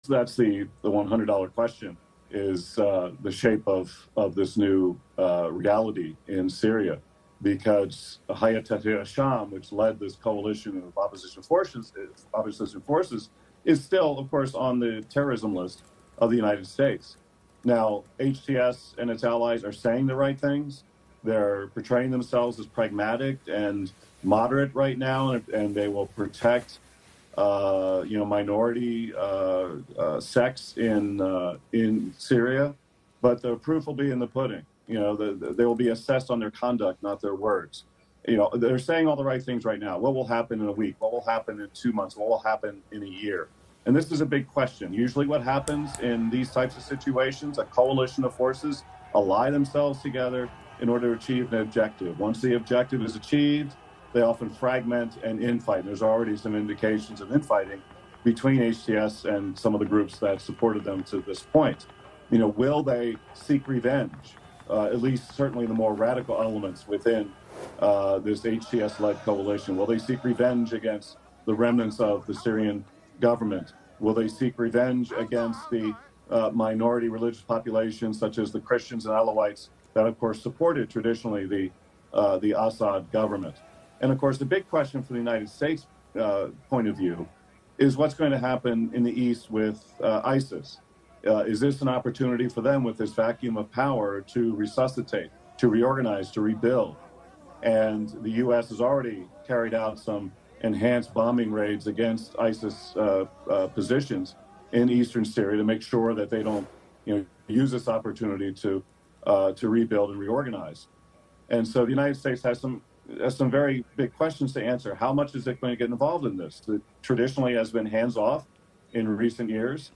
that's the $100 question, is the shape of this new reality in Syria, because Hayat Tahrir al-Sham, which led this coalition of opposition forces, is still, of course, on the terrorism list of the United States. Now, HTS and its allies are saying the right things. They're portraying themselves as pragmatic and moderate right now, and they will protect, minority sects in Syria. But the proof will be in the pudding. They will be assessed on their conduct, not their words. They're saying all the right things right now. What will happen in a week? What will happen in 2 months? What will happen in a year? And this is a big question. Usually what happens in these types of situations, a coalition of forces ally themselves together in order to achieve an objective. Once the objective is achieved, they often fragment and infight. There's already some indications of infighting between HTS and some of the groups that supported them to this point. Will they seek revenge? At least certainly the more radical elements within this HTS-led coalition. Will they seek revenge against the remnants of the Syrian government? Will they seek revenge against the minority religious populations, such as the Christians and Alawites that, of course, supported traditionally the Assad government? And, of course, the big question from the United States point of view is what's going to happen in the East with ISIS. Is this an opportunity for them, with this vacuum of power, to resuscitate, to reorganize, to rebuild? And the U.S. has already carried out some enhanced bombing raids against ISIS positions in eastern Syria to make sure that they don't, use this opportunity to rebuild and reorganize. And so the United States has some very big questions to answer. How much is it going to get involved in this? It traditionally has been hands-off in recent years.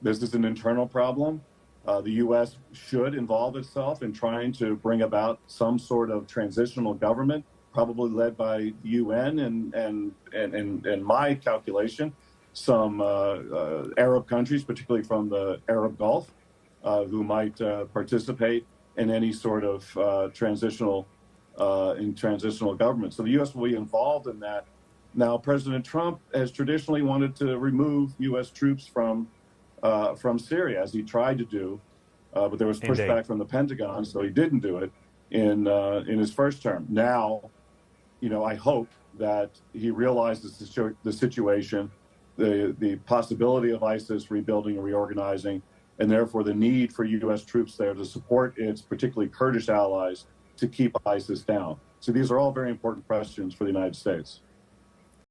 This is an internal problem. The U.S. should involve itself in trying to bring about some sort of transitional government, probably led by the UN and my calculation, some Arab countries, particularly from the Arab Gulf, who might participate in any sort of transitional government. So the U.S. will be involved in that. Now, President Trump has traditionally wanted to remove U.S. troops from Syria, as he tried to do, but there was pushback from the Pentagon, so he didn't do it in his first term. Now, I hope that he realizes the situation, the possibility of ISIS rebuilding and reorganizing, and therefore the need for U.S. troops there to support its particularly Kurdish allies to keep ISIS down. So these are all very important questions for the United States.